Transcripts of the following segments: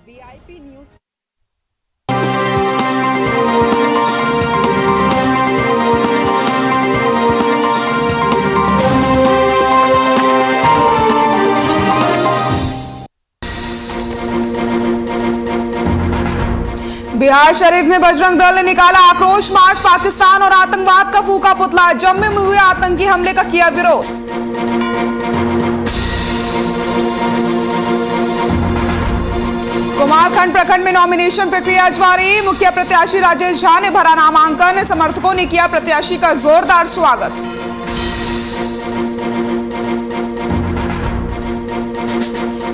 VIP news. Bihar Sharif में बजरंग दल ने निकाला आक्रोश मार्च। पाकिस्तान और आतंकवाद का फूका पुतला। जम्मू में हुए आतंकी हमले का किया विरोध। कुमारखंड प्रखंड में नॉमिनेशन प्रक्रिया जारी। मुखिया प्रत्याशी राजेश झा ने भरा नामांकन। समर्थकों ने किया प्रत्याशी का जोरदार स्वागत।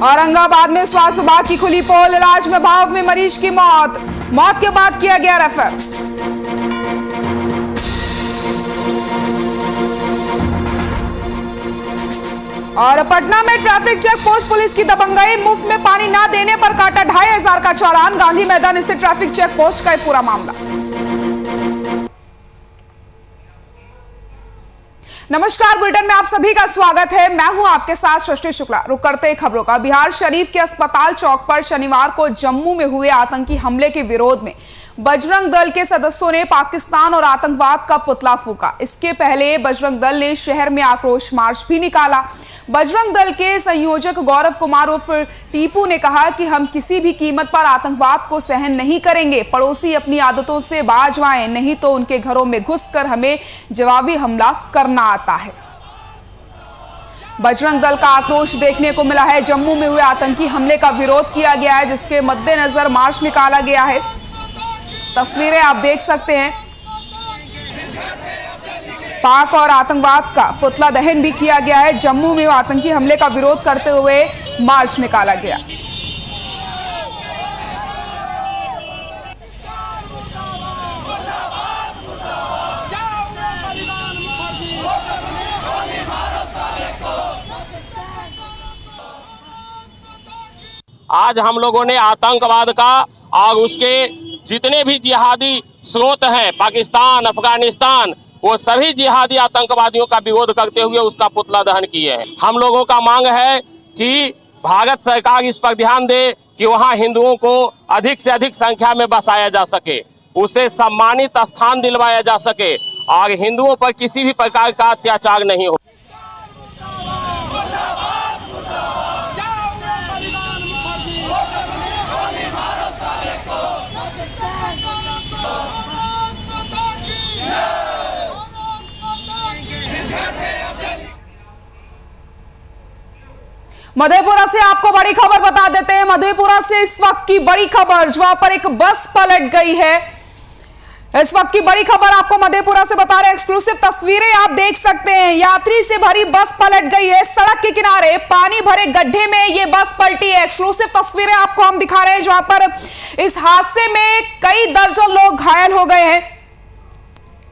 औरंगाबाद में स्वास्थ्य विभाग की खुली पोल। इलाज में भाव में मरीज की मौत के बाद किया गया रेफर। और पटना में ट्रैफिक चेक पोस्ट पुलिस की दबंगई। मुफ्त में पानी ना देने पर काटा 2500 का चालान। गांधी मैदान स्थित ट्रैफिक चेक पोस्ट का एक पूरा मामला। नमस्कार, बुलेटिन में आप सभी का स्वागत है। मैं हूं आपके साथ सृष्टि शुक्ला। रुक करते हैं खबरों का। बिहार शरीफ के अस्पताल चौक पर शनिवार को जम्मू में हुए आतंकी हमले के विरोध में बजरंग दल के सदस्यों ने पाकिस्तान और आतंकवाद का पुतला फूका। इसके पहले बजरंग दल ने शहर में आक्रोश मार्च भी निकाला। बजरंग दल के संयोजक गौरव कुमार उर्फ टीपू ने कहा कि हम किसी भी कीमत पर आतंकवाद को सहन नहीं करेंगे। पड़ोसी अपनी आदतों से बाज आए, नहीं तो उनके घरों में घुसकर हमें जवाबी हमला करना आता है। बजरंग दल का आक्रोश देखने को मिला है। जम्मू में हुए आतंकी हमले का विरोध किया गया है, जिसके मद्देनजर मार्च निकाला गया है। तस्वीरें आप देख सकते हैं। पाक और आतंकवाद का पुतला दहन भी किया गया है। जम्मू में आतंकी हमले का विरोध करते हुए मार्च निकाला गया। आज हम लोगों ने आतंकवाद का और उसके जितने भी जिहादी स्रोत हैं, पाकिस्तान, अफगानिस्तान, वो सभी जिहादी आतंकवादियों का विरोध करते हुए उसका पुतला दहन किए हैं। हम लोगों का मांग है कि भारत सरकार इस पर ध्यान दे कि वहां हिंदुओं को अधिक से अधिक संख्या में बसाया जा सके, उसे सम्मानित स्थान दिलवाया जा सके और हिंदुओं पर किसी भी प्रकार का अत्याचार नहीं हो। मधेपुरा से आपको बड़ी खबर बता देते हैं। मधेपुरा से इस वक्त की बड़ी खबर, जहां पर एक बस पलट गई है। इस वक्त की बड़ी खबर आपको मधेपुरा से बता रहे हैं। एक्सक्लूसिव तस्वीरें आप देख सकते हैं। यात्री से भरी बस पलट गई है। सड़क के किनारे पानी भरे गड्ढे में ये बस पलटी है। एक्सक्लूसिव तस्वीरें आपको हम दिखा रहे हैं, जहां पर इस हादसे में कई दर्जन लोग घायल हो गए हैं।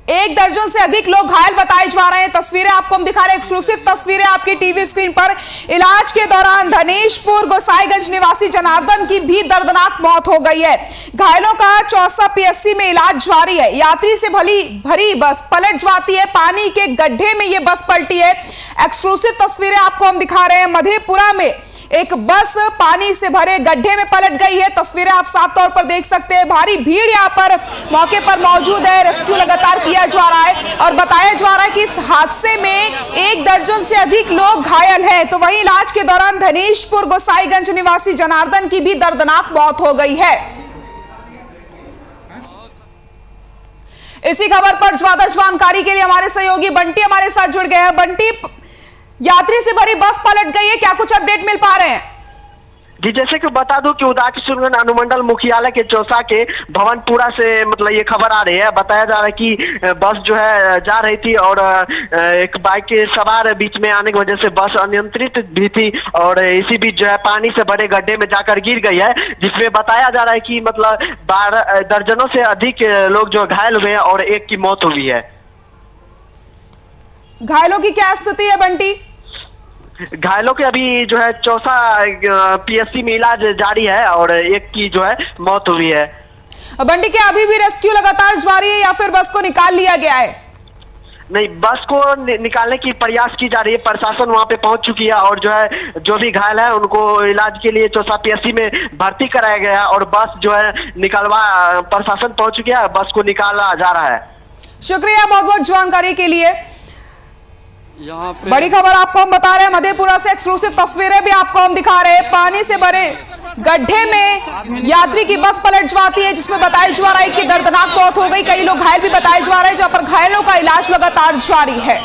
1 दर्जन से अधिक लोग घायल बताए जा रहे हैं। तस्वीरें आपको हम दिखा रहे हैं। एक्सक्लूसिव तस्वीरें आपकी टीवी स्क्रीन पर। इलाज के दौरान धनेशपुर गोसाईगंज निवासी जनार्दन की भी दर्दनाक मौत हो गई है। घायलों का चौसा पीएससी में इलाज जारी है। यात्री से भरी बस पलट जाती है। पानी के गड्ढे में यह बस पलटी है। एक्सक्लूसिव तस्वीरें आपको हम दिखा रहे हैं। मधेपुरा में एक बस पानी से भरे गड्ढे में पलट गई है। तस्वीरें आप साफ तौर पर देख सकते हैं। भारी भीड़ यहां पर मौके पर मौजूद है। रेस्क्यू लगातार किया जा रहा है और बताया जा रहा है कि इस हादसे में 1 दर्जन से अधिक लोग घायल हैं। तो वहीं इलाज के दौरान धनेशपुर गोसाईगंज निवासी जनार्दन की भी दर्दनाक मौत हो गई है। इसी खबर पर ज्यादा जानकारी के लिए हमारे सहयोगी बंटी हमारे साथ जुड़ गए हैं। बंटी, यात्री से भरी बस पलट गई है, क्या कुछ अपडेट मिल पा रहे हैं? जी, जैसे कि बता दूं कि उदाकिशुरगंज अनुमंडल मुख्यालय के चौसा के भवनपुरा से मतलब ये खबर आ रही है। बताया जा रहा है कि बस जो है जा रही थी और एक बाइक के सवार बीच में आने की वजह से बस अनियंत्रित भी थी और इसी बीच जो है पानी से भरे गड्ढे में जाकर गिर गई है, जिसमें बताया जा रहा है कि मतलब 12 दर्जनों से अधिक लोग जो घायल हुए हैं और 1 की मौत हुई है। घायलों की क्या स्थिति है बंटी? घायलों के अभी जो है चौसा पीएससी में इलाज जारी है और 1 की जो है मौत हुई है। बंटी, क्या अभी भी रेस्क्यू लगातार जारी है या फिर बस को निकाल लिया गया है? नहीं, बस को निकालने की प्रयास की जा रही है। प्रशासन वहां पे पहुंच चुकी है और जो है जो भी घायल है उनको इलाज के लिए चौसा पीएचसी में भर्ती कराया गया है और बस जो है प्रशासन पहुंच चुकी है, बस को निकाला जा रहा है। शुक्रिया बहुत बहुत जानकारी के लिए। बड़ी खबर आपको हम बता रहे हैं मधेपुरा से, एक्सक्लूसिव तस्वीरें भी आपको हम दिखा रहे हैं। पानी से भरे गड्ढे में यात्री की बस पलट जाती है, जिसमें बताया जा रहा है कि दर्दनाक मौत हो गई। कई लोग घायल भी बताए जा रहे हैं, जहां पर घायलों का इलाज लगातार जारी है।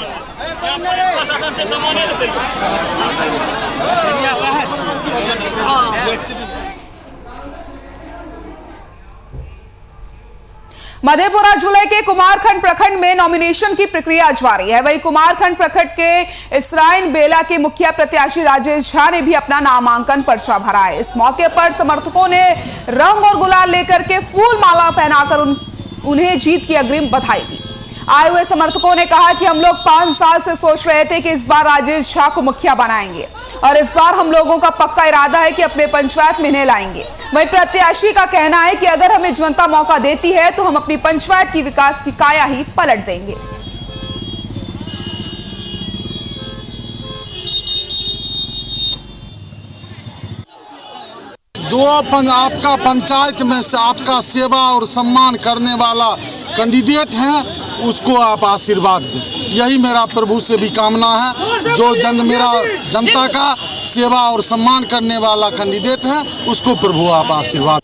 मधेपुरा जिले के कुमारखंड प्रखंड में नॉमिनेशन की प्रक्रिया जारी है। वहीं कुमारखंड प्रखंड के इसराइन बेला के मुखिया प्रत्याशी राजेश झा ने भी अपना नामांकन पर्चा भरा है। इस मौके पर समर्थकों ने रंग और गुलाल लेकर के फूल माला पहनाकर उन्हें जीत की अग्रिम बधाई दी। आए हुए समर्थकों ने कहा कि हम लोग 5 साल से सोच रहे थे कि इस बार राजेश झा को मुखिया बनाएंगे और इस बार हम लोगों का पक्का इरादा है कि अपने पंचायत में इन्हें लाएंगे। वहीं प्रत्याशी का कहना है कि अगर हमें जनता मौका देती है तो हम अपनी पंचायत की विकास की काया ही पलट देंगे। जो आपका पंचायत में से आपका सेवा और सम्मान करने वाला कैंडिडेट हैं उसको आप आशीर्वाद दें, यही मेरा प्रभु से भी कामना है। जो मेरा जनता का सेवा और सम्मान करने वाला कैंडिडेट है उसको प्रभु आप आशीर्वाद।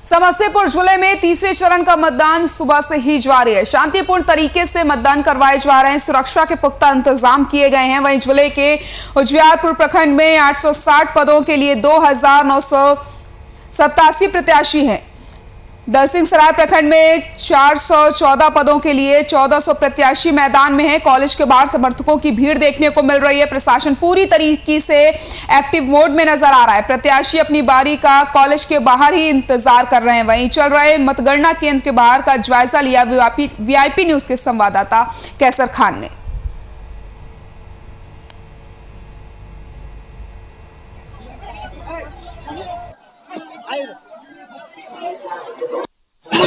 समस्तीपुर जिले में तीसरे चरण का मतदान सुबह से ही जारी है। शांतिपूर्ण तरीके से मतदान करवाए जा रहे हैं। सुरक्षा के पुख्ता इंतजाम किए गए हैं। वहीं जिले के उजियारपुर प्रखंड में 860 पदों के लिए 2987 प्रत्याशी हैं। दलसिंहसराय प्रखंड में 414 पदों के लिए 1400 प्रत्याशी मैदान में हैं। कॉलेज के बाहर समर्थकों की भीड़ देखने को मिल रही है। प्रशासन पूरी तरीके से एक्टिव मोड में नजर आ रहा है। प्रत्याशी अपनी बारी का कॉलेज के बाहर ही इंतजार कर रहे हैं। वहीं चल रहे मतगणना केंद्र के बाहर का जायजा लिया वीआईपी न्यूज के संवाददाता कैसर खान ने।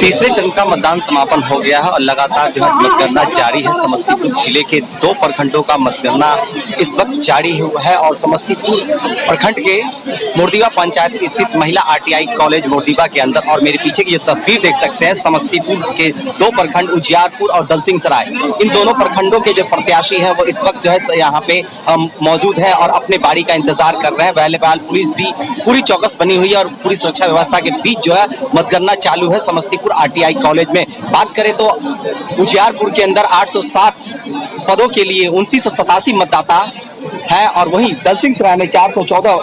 तीसरे चरण का मतदान समापन हो गया है और लगातार जो है मतगणना जारी है। समस्तीपुर जिले के 2 प्रखंडों का मतगणना इस वक्त जारी हुआ है और समस्तीपुर प्रखंड के मोरदीवा पंचायत स्थित महिला आरटीआई कॉलेज मोरदीवा के अंदर, और मेरे पीछे की जो तस्वीर देख सकते हैं, समस्तीपुर के 2 प्रखंड उजियारपुर और दलसिंहसराय, इन दोनों प्रखंडों के जो प्रत्याशी हैं वो इस वक्त जो है यहाँ पे मौजूद है और अपने बारी का इंतजार कर रहे हैं। पहले पुलिस भी पूरी चौकस बनी हुई है और पूरी सुरक्षा व्यवस्था के बीच जो है मतगणना चालू है। समस्तीपुर आरटीआई कॉलेज में बात करें तो उजियारपुर के अंदर 807 पदों के लिए 2987 मतदाता है और वहीं दलसिंहसराय में 414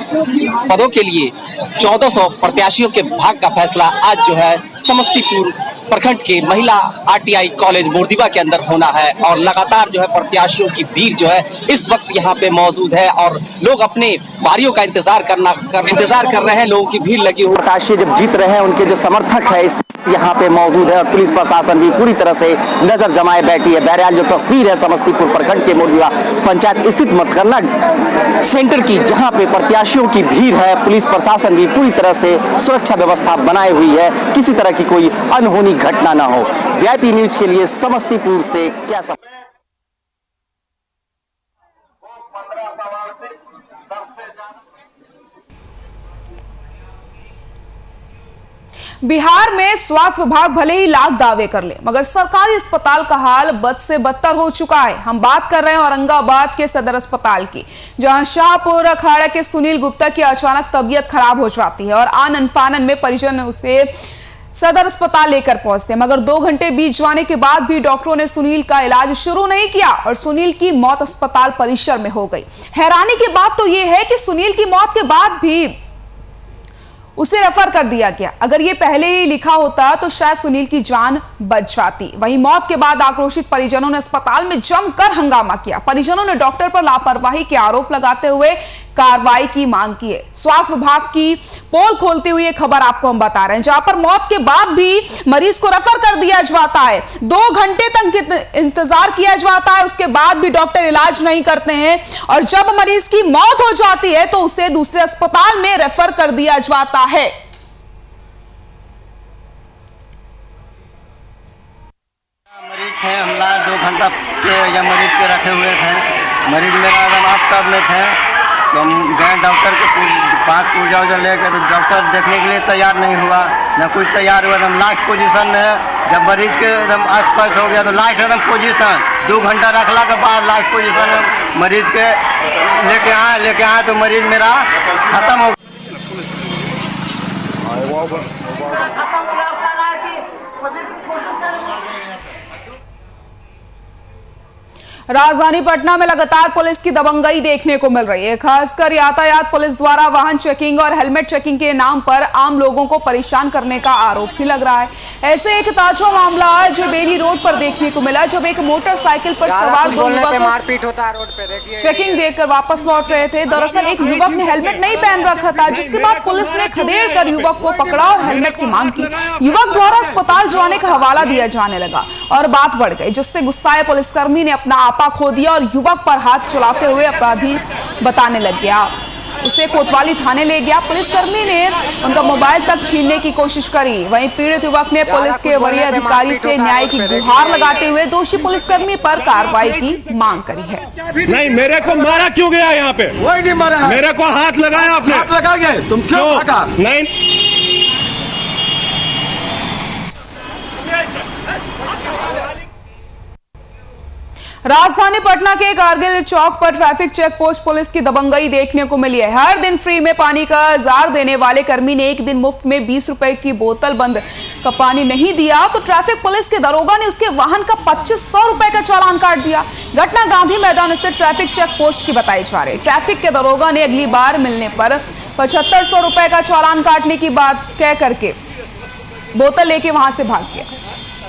पदों के लिए 1400 प्रत्याशियों के भाग्य का फैसला आज जो है समस्तीपुर प्रखंड के महिला आरटीआई कॉलेज मोरदीवा के अंदर होना है। और लगातार जो है प्रत्याशियों की भीड़ जो है इस वक्त यहाँ पे मौजूद है और लोग अपने बारियों का इंतजार कर रहे हैं। लोगों की भीड़ लगी हुई, प्रत्याशी जब जीत रहे हैं उनके जो समर्थक है इस यहाँ पे मौजूद है और पुलिस प्रशासन भी पूरी तरह से नजर जमाए बैठी है। बहरहाल जो तस्वीर है समस्तीपुर प्रखंड के मोरदीवा पंचायत स्थित मतगणना सेंटर की, जहाँ पे प्रत्याशियों की भीड़ है, पुलिस प्रशासन भी पूरी तरह से सुरक्षा व्यवस्था बनाई हुई है, किसी तरह की कोई अनहोनी घटना ना हो। वीआईपी न्यूज के लिए समस्तीपुर से क्या सब बिहार में स्वास्थ्य विभाग भले ही लाख दावे कर ले, मगर सरकारी अस्पताल का हाल बद से बदतर हो चुका है। हम बात कर रहे हैं औरंगाबाद के सदर अस्पताल की, जहां शाहपुर अखाड़ा के सुनील गुप्ता की अचानक तबीयत खराब हो जाती है और आनन फानन में परिजन उसे सदर अस्पताल लेकर पहुंचते हैं, मगर 2 घंटे बीत जाने के बाद भी डॉक्टरों ने सुनील का इलाज शुरू नहीं किया और सुनील की मौत अस्पताल परिसर में हो गई। हैरानी की बात तो यह है कि सुनील की मौत के बाद भी उसे रेफर कर दिया गया। अगर ये पहले ही लिखा होता तो शायद सुनील की जान बच जाती। वहीं मौत के बाद आक्रोशित परिजनों ने अस्पताल में जमकर हंगामा किया। परिजनों ने डॉक्टर पर लापरवाही के आरोप लगाते हुए कार्रवाई की मांग की है। स्वास्थ्य विभाग की पोल खोलते हुए खबर आपको हम बता रहे हैं, जहां पर मौत के बाद भी मरीज को रेफर कर दिया जाता है। 2 घंटे तक इंतजार किया जाता है, उसके बाद भी डॉक्टर इलाज नहीं करते हैं और जब मरीज की मौत हो जाती है तो उसे दूसरे अस्पताल में रेफर कर दिया जाता है। मरीज थे, हमला 2 घंटा से मरीज के रखे हुए थे। मरीज मेरा एकदम आफ्ताब में थे, तो हम गए डॉक्टर के पास पूजा उजा लेकर, तो डॉक्टर देखने के लिए तैयार नहीं हुआ, न कुछ तैयार हुआ। एकदम लास्ट पोजीशन में जब मरीज के एकदम आसपास हो गया तो लास्ट एकदम पोजीशन 2 घंटा रखला के बाद लास्ट पोजीशन में मरीज के लेके आए तो मरीज मेरा खत्म हो गया। राजधानी पटना में लगातार पुलिस की दबंगई देखने को मिल रही है। खासकर यातायात पुलिस द्वारा वाहन चेकिंग और हेलमेट चेकिंग के नाम पर आम लोगों को परेशान करने का आरोप भी लग रहा है। ऐसे एक ताजा मामला है जो बेली रोड पर देखने को मिला, जब एक मोटरसाइकिल पर सवार 2 युवक मारपीट होता है रोड पे, देखिए चेकिंग देकर वापस लौट रहे थे। दरअसल एक युवक ने हेलमेट नहीं पहन रखा था, जिसके बाद पुलिस ने खदेड़ कर युवक को पकड़ा और हेलमेट की मांग की। युवक द्वारा अस्पताल जाने का हवाला दिया जाने लगा और बात बढ़ गई, जिससे गुस्साए पुलिसकर्मी ने अपना आपा खो दिया और युवक पर हाथ चलाते हुए अपराधी बताने लग गया। उसे कोतवाली थाने ले गया। पुलिसकर्मी ने उनका मोबाइल तक छीनने की कोशिश करी। वहीं पीड़ित युवक ने पुलिस के वरीय अधिकारी से न्याय की गुहार लगाते हुए दोषी पुलिसकर्मी पर कार्रवाई की मांग करी है। नहीं, मेरे को मारा क्यों गया? यहाँ पे वही नहीं मारा है। मेरे को हाथ लगाया आपने। हाथ लगा गए, तुम क्यों भागा? नहीं, राजधानी पटना के कारगिल चौक पर ट्रैफिक चेक पोस्ट पुलिस की दबंगई देखने को मिली है। हर दिन फ्री में पानी का जार देने वाले कर्मी ने एक दिन मुफ्त में 20 रुपए की बोतल बंद का पानी नहीं दिया तो ट्रैफिक पुलिस के दरोगा ने उसके वाहन का 2500 रुपए का चालान काट दिया। घटना गांधी मैदान स्थित ट्रैफिक चेक पोस्ट की बताई जा रही है। ट्रैफिक के दरोगा ने अगली बार मिलने पर 7500 रुपए का चालान काटने की बात कह करके बोतल लेके वहां से भाग गया,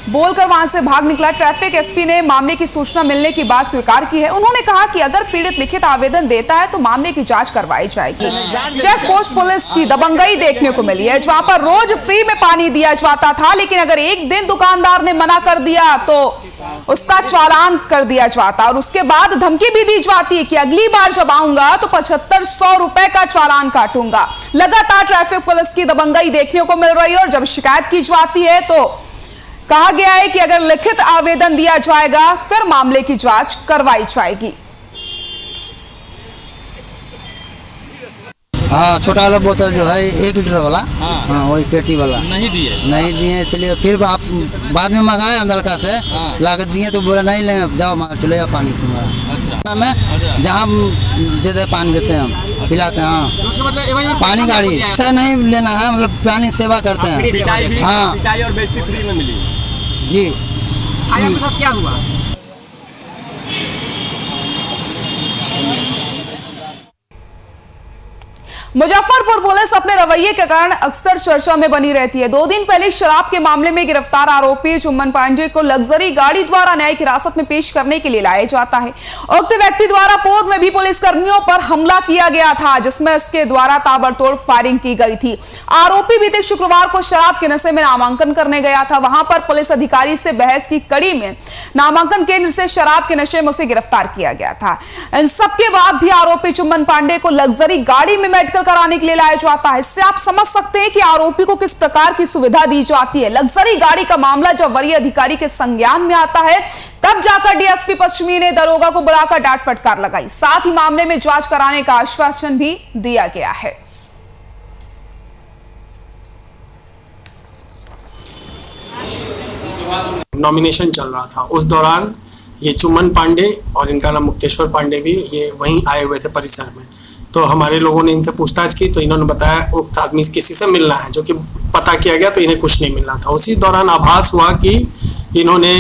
बोलकर वहां से भाग निकला। ट्रैफिक एसपी ने मामले की सूचना मिलने की बात स्वीकार की है। उन्होंने कहा कि अगर पीड़ित लिखित आवेदन देता है तो मामले की जांच करवाई जाएगी। चेक पोस्ट पुलिस की दबंगई देखने को मिली है, जहां पर रोज फ्री में पानी दिया जाता था, लेकिन अगर एक दिन दुकानदार ने मना कर दिया तो उसका चालान कर दिया जाता और उसके बाद धमकी भी दी जाती है कि अगली बार जब आऊंगा तो 7500 रुपए का चालान काटूंगा। लगातार ट्रैफिक पुलिस की दबंगई देखने को मिल रही है और जब शिकायत की जाती है तो कहा गया है कि अगर लिखित आवेदन दिया जाएगा फिर मामले की जांच करवाई जाएगी। हाँ, छोटा वाला बोतल जो है 1 लीटर वाला, हाँ वही पेटी वाला नहीं दिए, इसलिए फिर आप बाद में मंगाए हम लड़का से लागत दिए तो बोला नहीं ले जाओ चले जाओ पानी तुम्हारा में, जहाँ देते पानी देते हैं हम पिलाते हैं। हाँ, पानी गाड़ी ऐसा नहीं लेना है, मतलब प्लानिंग सेवा करते हैं। हाँ जी। क्या हुआ? मुजफ्फरपुर पुलिस अपने रवैये के कारण अक्सर चर्चा में बनी रहती है। 2 दिन पहले शराब के मामले में गिरफ्तार आरोपी चुम्बन पांडे को लग्जरी गाड़ी द्वारा न्यायिक हिरासत में पेश करने के लिए लाया जाता है। उक्त व्यक्ति द्वारा पूर्व में भी पुलिसकर्मियों पर हमला किया गया था, जिसमें इसके द्वारा ताबड़तोड़ फायरिंग की गई थी। आरोपी बीते शुक्रवार को शराब के नशे में नामांकन करने गया था। वहां पर पुलिस अधिकारी से बहस की कड़ी में नामांकन केंद्र से शराब के नशे में उसे गिरफ्तार किया गया था। इन सबके बाद भी आरोपी चुम्बन पांडे को लग्जरी गाड़ी में मेडिकल कराने के लिए लाया जाता है। इससे आप समझ सकते हैं कि आरोपी को किस प्रकार की सुविधा दी जाती है। लग्जरी गाड़ी का मामला जब वरीय अधिकारी के संज्ञान में आता है तब जाकर डीएसपी पश्चिमी ने दरोगा को बुलाकर डांट फटकार लगाई। साथ ही मामले में जांच कराने का आश्वासन भी दिया गया है। नॉमिनेशन चल रहा था, उस दौरान ये चुम्बन पांडे और इनका नाम मुक्तेश्वर पांडे भी ये वहीं आए हुए थे परिसर में। तो हमारे लोगों ने इनसे पूछताछ की तो इन्होंने बताया उक्त आदमी किसी से मिलना है, जो कि पता किया गया तो इन्हें कुछ नहीं मिलना था। उसी दौरान आभास हुआ कि इन्होंने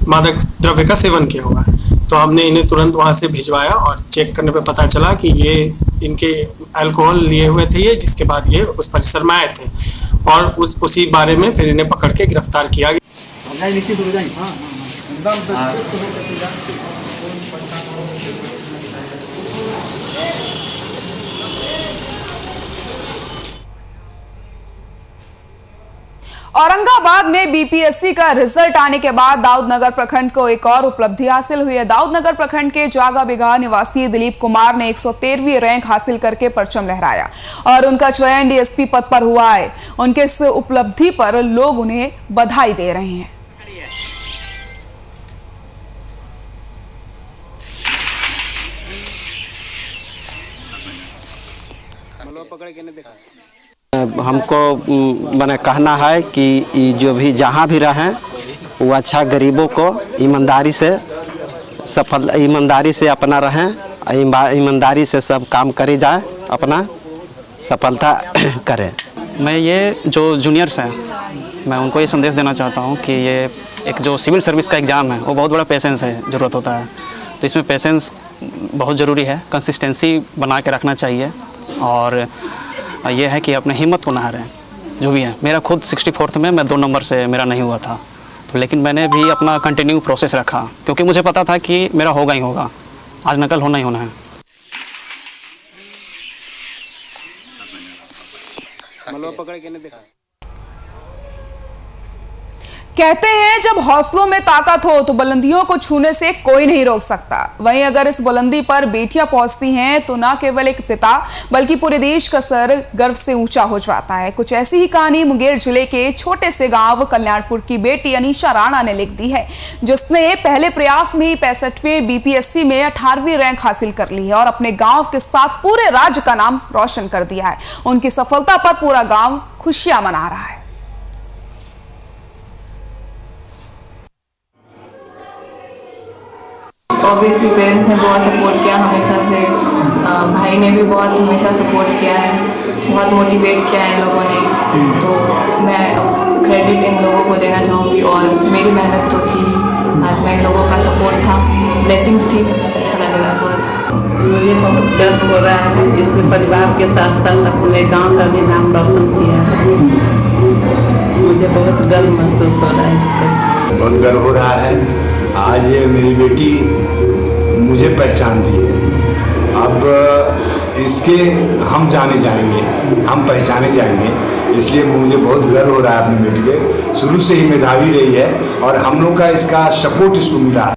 मादक द्रव्य का सेवन किया हुआ है, तो हमने इन्हें तुरंत वहां से भिजवाया और चेक करने पे पता चला कि ये इनके अल्कोहल लिए हुए थे ये, जिसके बाद ये उस परिसर में आए थे और उसी बारे में फिर इन्हें पकड़ के गिरफ्तार किया गया। औरंगाबाद में बीपीएससी का रिजल्ट आने के बाद दाऊदनगर प्रखंड को एक और उपलब्धि हासिल हुई है। दाऊदनगर प्रखंड के जागा बिघा निवासी दिलीप कुमार ने 113वीं रैंक हासिल करके परचम लहराया और उनका चयन डीएसपी पद पर हुआ है। उनके इस उपलब्धि पर लोग उन्हें बधाई दे रहे हैं। हमको मैंने कहना है कि जो भी जहाँ भी रहें वो अच्छा गरीबों को ईमानदारी से अपना रहें, ईमानदारी से सब काम करे जाए, अपना सफलता करें। मैं ये जो जूनियर्स हैं मैं उनको ये संदेश देना चाहता हूँ कि ये एक जो सिविल सर्विस का एग्ज़ाम है वो बहुत बड़ा पेशेंस है, ज़रूरत होता है। तो इसमें पेशेंस बहुत ज़रूरी है, कंसिस्टेंसी बना के रखना चाहिए और ये है कि अपने हिम्मत को ना हारें जो भी है। मेरा खुद 64th में मैं 2 नंबर से मेरा नहीं हुआ था, तो लेकिन मैंने भी अपना कंटिन्यू प्रोसेस रखा क्योंकि मुझे पता था कि मेरा होगा ही होगा, आज नकल होना ही होना है। कहते हैं जब हौसलों में ताकत हो तो बुलंदियों को छूने से कोई नहीं रोक सकता। वहीं अगर इस बुलंदी पर बेटियां पहुंचती हैं तो न केवल एक पिता बल्कि पूरे देश का सर गर्व से ऊंचा हो जाता है। कुछ ऐसी ही कहानी मुंगेर जिले के छोटे से गांव कल्याणपुर की बेटी अनीशा राणा ने लिख दी है, जिसने पहले प्रयास में ही 65वें बीपीएससी में 18वीं रैंक हासिल कर ली है और अपने गाँव के साथ पूरे राज्य का नाम रोशन कर दिया है। उनकी सफलता पर पूरा गाँव खुशियां मना रहा है। ऑब्वियसली पेरेंट्स ने बहुत सपोर्ट किया हमेशा से, भाई ने भी बहुत हमेशा सपोर्ट किया है, बहुत मोटिवेट किया है इन लोगों ने। तो मैं क्रेडिट इन लोगों को देना चाहूँगी और मेरी मेहनत तो थी, साथ में इन लोगों का सपोर्ट था, ब्लेसिंग्स थी। अच्छा लग रहा है बहुत। मुझे बहुत गर्व हो रहा है, इसमें परिवार के साथ साथ अपने गाँव का भी नाम रोशन किया है। मुझे बहुत गर्व महसूस हो रहा है इस पर। बहुत गर्व हो रहा है। आज ये मेरी बेटी मुझे पहचान दी है, अब इसके हम जाने जाएंगे, हम पहचाने जाएंगे, इसलिए मुझे बहुत गर्व हो रहा है अपनी बेटी पे। शुरू से ही मेधावी रही है और हम लोग का इसका सपोर्ट इसको मिला है।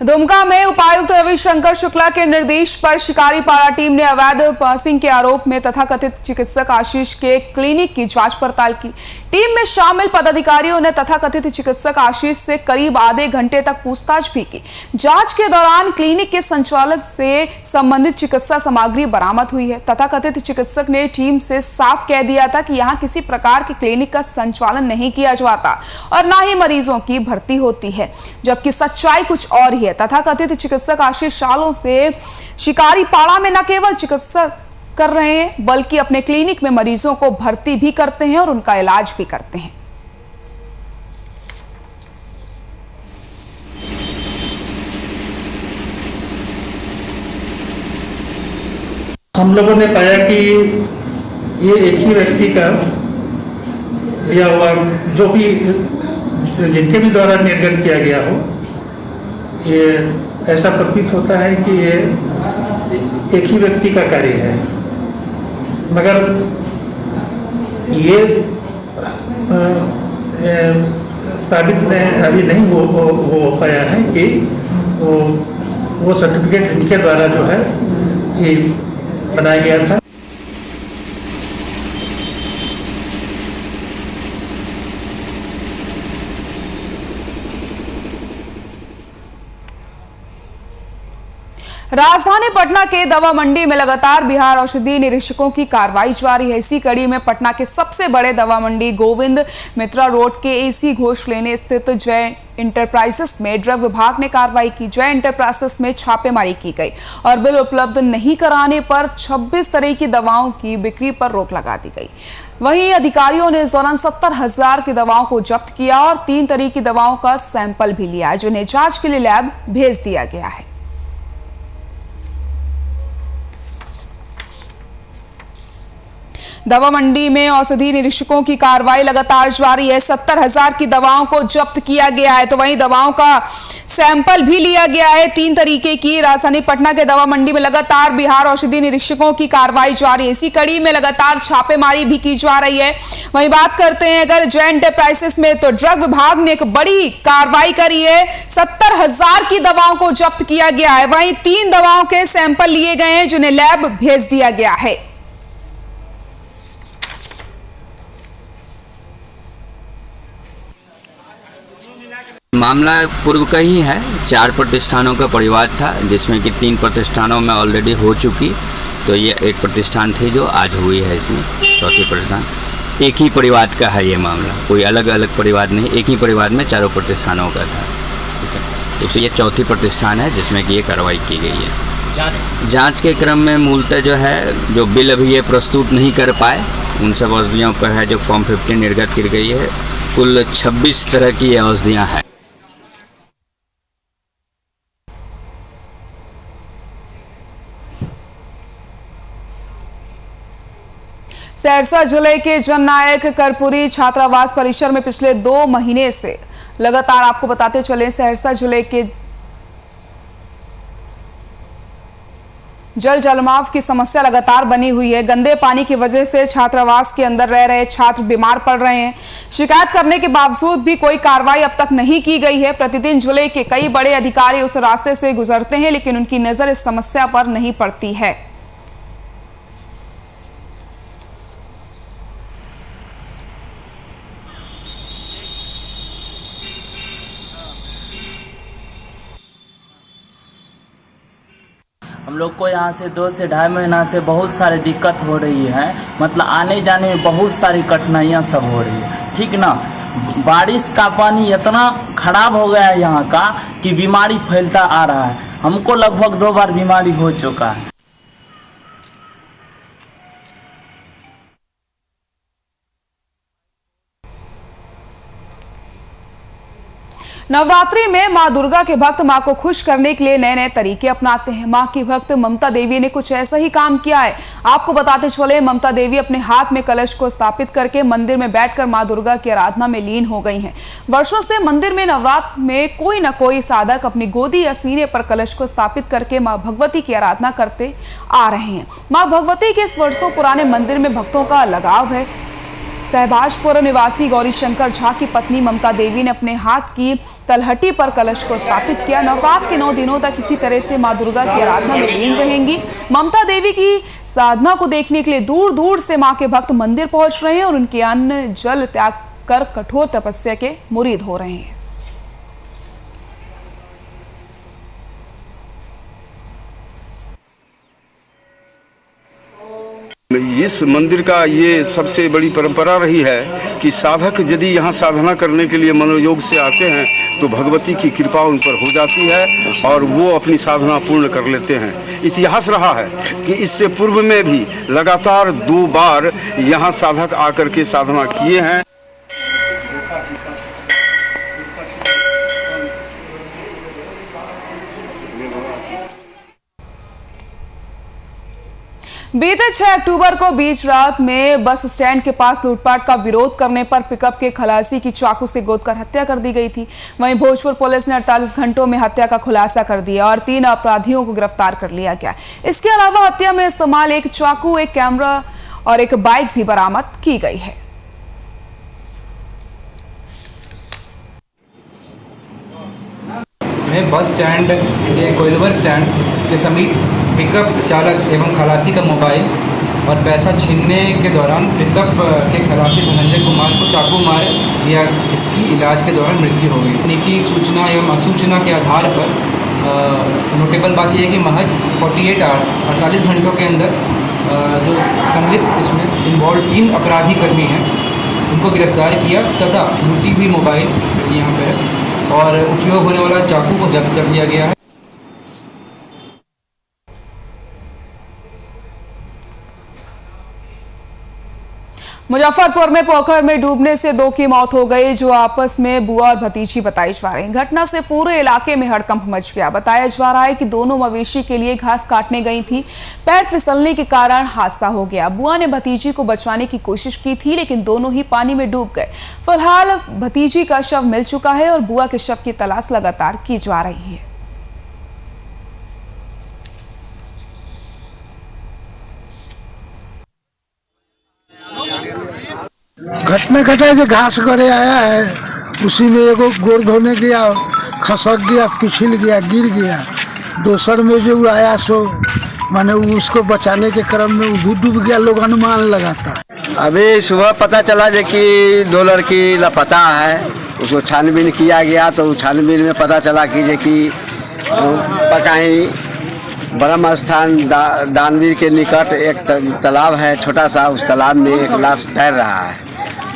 दुमका में उपायुक्त रविशंकर शुक्ला के निर्देश पर शिकारीपाड़ा टीम ने अवैध पासिंग के आरोप में तथाकथित चिकित्सक आशीष के क्लिनिक की जांच पड़ताल की। टीम में शामिल पदाधिकारियों ने तथाकथित चिकित्सक आशीष से करीब आधे घंटे तक पूछताछ भी की। जांच के दौरान क्लिनिक के संचालक से संबंधित चिकित्सा सामग्री बरामद हुई है। तथाकथित चिकित्सक ने टीम से साफ कह दिया था कि यहाँ किसी प्रकार के क्लिनिक का संचालन नहीं किया जाता और न ही मरीजों की भर्ती होती है, जबकि सच्चाई कुछ और ही है। तथाकथित चिकित्सक आशीष सालों से शिकारीपाड़ा में न केवल चिकित्सा कर रहे हैं बल्कि अपने क्लिनिक में मरीजों को भर्ती भी करते हैं और उनका इलाज भी करते हैं। हम लोगों ने पाया कि ये एक ही व्यक्ति का दिया हुआ जो भी जिनके भी द्वारा निर्गत किया गया हो, ये ऐसा प्रतीत होता है कि ये एक ही व्यक्ति का कार्य है, मगर ये साबित अभी नहीं हो पाया है कि वो सर्टिफिकेट इनके द्वारा जो है ये बनाया गया था। राजधानी पटना के दवा मंडी में लगातार बिहार औषधि निरीक्षकों की कार्रवाई जारी है। इसी कड़ी में पटना के सबसे बड़े दवा मंडी गोविंद मित्रा रोड के एसी घोष लेने स्थित जय इंटरप्राइजेस में ड्रग विभाग ने कार्रवाई की। जय इंटरप्राइजेस में छापेमारी की गई और बिल उपलब्ध नहीं कराने पर 26 तरह की दवाओं की बिक्री पर रोक लगा दी गई। वहीं अधिकारियों ने इस दौरान 70,000 की दवाओं को जब्त किया और 3 तरह की दवाओं का सैंपल भी लिया, जिन्हें जांच के लिए लैब भेज दिया गया है। दवा मंडी में औषधि निरीक्षकों की कार्रवाई लगातार जारी है। 70,000 की दवाओं को जब्त किया गया है, तो वहीं दवाओं का सैंपल भी लिया गया है 3 तरीके की। राजधानी पटना के दवा मंडी में लगातार बिहार औषधि निरीक्षकों की कार्रवाई जारी है। इसी कड़ी में लगातार छापेमारी भी की जा रही है। वहीं बात करते हैं अगर जय एंटरप्राइजेस में, तो ड्रग विभाग ने एक बड़ी कार्रवाई करी है। 70,000 की दवाओं को जब्त किया गया है। वहीं 3 दवाओं के सैंपल लिए गए हैं, जिन्हें लैब भेज दिया गया है। मामला पूर्व का ही है। 4 प्रतिष्ठानों का परिवार था, जिसमें कि 3 प्रतिष्ठानों में ऑलरेडी हो चुकी, तो ये 1 प्रतिष्ठान थी जो आज हुई है। इसमें चौथी प्रतिष्ठान एक ही परिवार का है। ये मामला कोई अलग अलग परिवार नहीं, एक ही परिवार में 4 प्रतिष्ठानों का था। तो ये चौथी प्रतिष्ठान है जिसमें कि ये कार्रवाई की गई है। जांच के क्रम में मूलतः जो है, जो बिल अभी ये प्रस्तुत नहीं कर पाए, उन सब औषधियों पर है जो फॉर्म 15 निर्गत की गई है। कुल 26 तरह की औषधियाँ हैं। सहरसा जिले के जननायक कर्पूरी छात्रावास परिसर में पिछले 2 महीने से लगातार, आपको बताते चले, सहरसा जिले के जलमाव की समस्या लगातार बनी हुई है। गंदे पानी की वजह से छात्रावास के अंदर रह रहे छात्र बीमार पड़ रहे हैं। शिकायत करने के बावजूद भी कोई कार्रवाई अब तक नहीं की गई है। प्रतिदिन जिले के कई बड़े अधिकारी उस रास्ते से गुजरते हैं, लेकिन उनकी नजर इस समस्या पर नहीं पड़ती है। हम लोग को यहाँ से 2 से ढाई महीना से बहुत सारी दिक्कत हो रही है। मतलब आने जाने में बहुत सारी कठिनाइयाँ सब हो रही है, ठीक ना। बारिश का पानी इतना खराब हो गया है यहाँ का कि बीमारी फैलता आ रहा है। हमको लगभग 2 बार बीमारी हो चुका है। नवरात्रि में मां दुर्गा के भक्त मां को खुश करने के लिए नए नए तरीके अपनाते हैं। मां की भक्त ममता देवी ने कुछ ऐसा ही काम किया है। आपको बताते चले, ममता देवी अपने हाथ में कलश को स्थापित करके मंदिर में बैठकर मां दुर्गा की आराधना में लीन हो गई हैं। वर्षों से मंदिर में नवरात्र में कोई न कोई साधक अपनी गोदी या सीने पर कलश को स्थापित करके मां भगवती की आराधना करते आ रहे हैं। मां भगवती के इस वर्षों पुराने मंदिर में भक्तों का लगाव है। सहबाजपुर निवासी गौरी शंकर झा की पत्नी ममता देवी ने अपने हाथ की तलहटी पर कलश को स्थापित किया। नवरात्र के 9 दिनों तक इसी तरह से मां दुर्गा की आराधना में लीन रहेंगी। ममता देवी की साधना को देखने के लिए दूर दूर से मां के भक्त मंदिर पहुंच रहे हैं और उनके अन्न जल त्याग कर कठोर तपस्या के मुरीद हो रहे हैं। इस मंदिर का ये सबसे बड़ी परंपरा रही है कि साधक यदि यहाँ साधना करने के लिए मनोयोग से आते हैं तो भगवती की कृपा उन पर हो जाती है और वो अपनी साधना पूर्ण कर लेते हैं। इतिहास रहा है कि इससे पूर्व में भी लगातार 2 बार यहाँ साधक आकर के साधना किए हैं। बीते 6 अक्टूबर को बीच रात में बस स्टैंड के पास लूटपाट का विरोध करने पर पिकअप के खलासी की चाकू से गोदकर हत्या कर दी गई थी। वहीं भोजपुर पुलिस ने 48 घंटों में हत्या का खुलासा कर दिया और 3 अपराधियों को गिरफ्तार कर लिया गया। इसके अलावा हत्या में इस्तेमाल एक चाकू, एक कैमरा और एक बाइक भी बरामद की गई है। बस स्टैंड के कोइलवर स्टैंड के समीप पिकअप चालक एवं खलासी का मोबाइल और पैसा छीनने के दौरान पिकअप के खलासी धनंजय कुमार को चाकू मार दिया। इसकी इलाज के दौरान मृत्यु हो गई। तकनीकी सूचना एवं असूचना के आधार पर नोटेबल बात यह है कि महज 48 आवर्स 48 घंटों के अंदर जो संलिप्त इसमें इन्वॉल्व 3 अपराधी कर्मी हैं उनको गिरफ्तार किया तथा लूटी हुई मोबाइल यहाँ पर और उपयोग होने वाला चाकू को जब्त कर लिया गया है। मुजफ्फरपुर में पोखर में डूबने से 2 की मौत हो गई, जो आपस में बुआ और भतीजी बताई जा रही। घटना से पूरे इलाके में हड़कंप मच गया। बताया जा रहा है कि दोनों मवेशी के लिए घास काटने गई थी। पैर फिसलने के कारण हादसा हो गया। बुआ ने भतीजी को बचाने की कोशिश की थी, लेकिन दोनों ही पानी में डूब गए। फिलहाल भतीजी का शव मिल चुका है और बुआ के शव की तलाश लगातार की जा रही है। घटना घटा है कि घास करे आया है, उसी में एगो गोड़ धोने गया, खसक गया, पिछल गया, गिर गया। दोसर में जो आया सो माने उसको बचाने के क्रम में वो भी डूब गया, लोग अनुमान लगाता है। अभी सुबह पता चला जे कि 2 लड़की लापता है, उसको छानबीन किया गया तो छानबीन में पता चला कि जे कि पकाही ब्रह्म स्थान दानवीर के निकट एक तालाब है छोटा सा, उस तालाब में एक लाश तैर रहा है।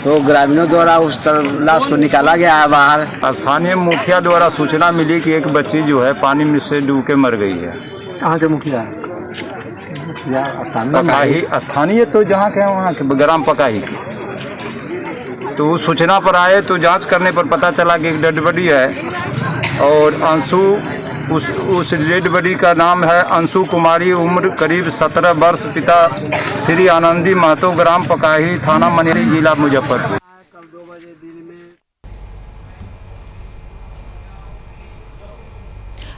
तो ग्रामीणों द्वारा उस लाश को निकाला गया है बाहर। स्थानीय मुखिया द्वारा सूचना मिली कि एक बच्ची जो है पानी में से डूब के मर गई है। कहाँ के मुखिया? पकाही स्थानीय तो जहाँ के वहाँ के ग्राम पकाही। तो सूचना पर आए तो जांच करने पर पता चला कि एक डेड बॉडी है और अंशु उस डेड बॉडी का नाम है अंशु कुमारी, उम्र करीब 17 वर्ष, पिता श्री आनंदी महतो, ग्राम पकाही, थाना मनेरी, जिला मुजफ्फरपुर।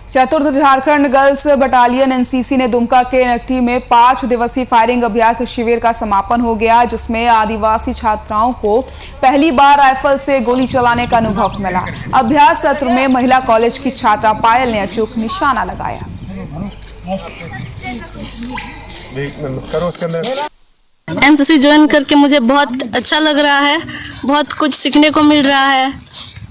चतुर्थ झारखंड गर्ल्स बटालियन एनसीसी ने दुमका के नकटी में 5 दिवसीय फायरिंग अभ्यास शिविर का समापन हो गया, जिसमें आदिवासी छात्राओं को पहली बार राइफल से गोली चलाने का अनुभव मिला। अभ्यास सत्र में महिला कॉलेज की छात्रा पायल ने अचूक निशाना लगाया। एनसीसी ज्वाइन करके मुझे बहुत अच्छा लग रहा है, बहुत कुछ सीखने को मिल रहा है।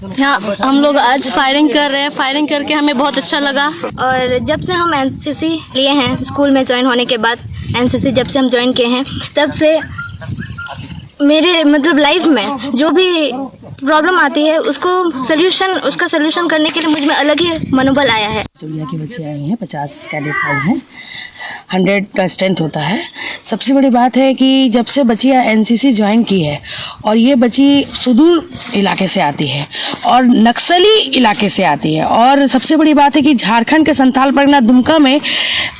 यहाँ हम लोग आज फायरिंग कर रहे हैं, फायरिंग करके हमें बहुत अच्छा लगा। और जब से हम एनसीसी लिए हैं, स्कूल में ज्वाइन होने के बाद एनसीसी जब से हम ज्वाइन किए हैं, तब से मेरे मतलब लाइफ में जो भी प्रॉब्लम आती है उसका सलूशन करने के लिए मुझ में अलग ही मनोबल आया है। चुलिया के बच्चे आए हैं, 50 कैडेट्स आए हैं, 100 का स्ट्रेंथ होता है। सबसे बड़ी बात है कि जब से बच्चियाँ एनसीसी ज्वाइन की है और ये बच्ची सुदूर इलाके से आती है और नक्सली इलाके से आती है, और सबसे बड़ी बात है कि झारखंड के संथाल परगना दुमका में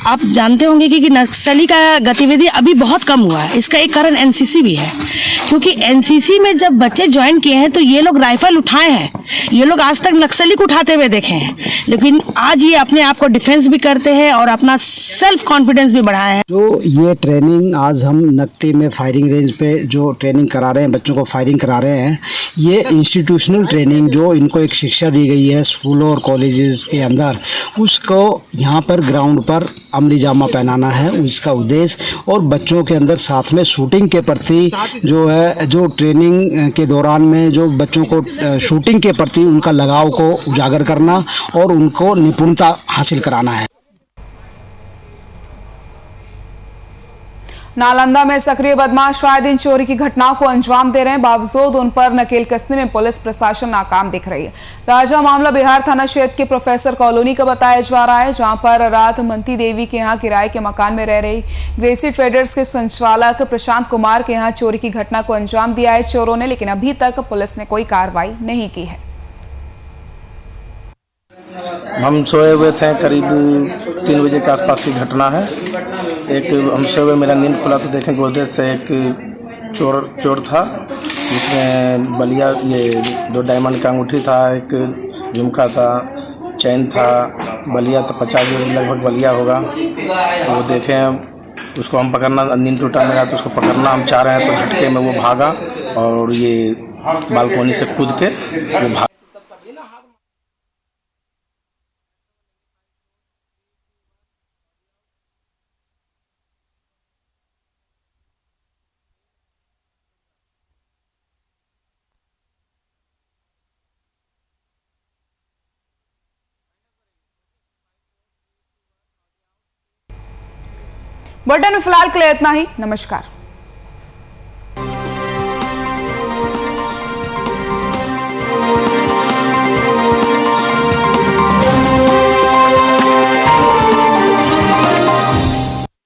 आप जानते होंगे कि नक्सली का गतिविधि अभी बहुत कम हुआ है। इसका एक कारण एनसीसी भी है, क्योंकि एनसीसी में जब बच्चे ज्वाइन किए हैं तो ये लोग राइफल उठाए हैं। ये लोग आज तक नक्सली को उठाते हुए देखे हैं, लेकिन आज ये अपने आप को डिफेंस भी करते हैं और अपना सेल्फ कॉन्फिडेंस भी बढ़ाए हैं। जो ये ट्रेनिंग आज हम नकटी में फायरिंग रेंज पे जो ट्रेनिंग करा रहे हैं, बच्चों को फायरिंग करा रहे हैं, ये इंस्टीट्यूशनल ट्रेनिंग जो इनको एक शिक्षा दी गई है स्कूलों और कॉलेजेस के अंदर, उसको यहाँ पर ग्राउंड पर अमली जामा पहनाना है उसका उद्देश्य। और बच्चों के अंदर साथ में शूटिंग के प्रति जो है, जो ट्रेनिंग के दौरान में जो बच्चों को शूटिंग के प्रति उनका लगाव को उजागर करना और उनको निपुणता हासिल कराना है। नालंदा में सक्रिय बदमाश आए दिन चोरी की घटनाओं को अंजाम दे रहे हैं, बावजूद उन पर नकेल कसने में पुलिस प्रशासन नाकाम दिख रही है। ताजा मामला बिहार थाना क्षेत्र के प्रोफेसर कॉलोनी का बताया जा रहा है, जहां पर रात मंती देवी के यहां किराए के मकान में रह रही ग्रेसी ट्रेडर्स के संचालक प्रशांत कुमार के यहां चोरी की घटना को अंजाम दिया है चोरों ने, लेकिन अभी तक पुलिस ने कोई कार्रवाई नहीं की है। हम सोए हुए थे, करीब 3 बजे के आसपास की घटना है। एक हम सोए हुए, मेरा नींद खुला तो देखें गोदरेज से एक चोर था, जिसमें बलिया, ये 2 डायमंड का अंगूठी था, एक झुमका था, चैन था, बलिया तो 50 लगभग बलिया होगा। तो वो देखें, उसको हम पकड़ना, नींद टूटा मेरा तो उसको पकड़ना हम चाह रहे हैं, तो झटके में वो भागा और ये बालकोनी से कूद के वो भाग। बुलेटिन में फिलहाल के लिए इतना ही। नमस्कार।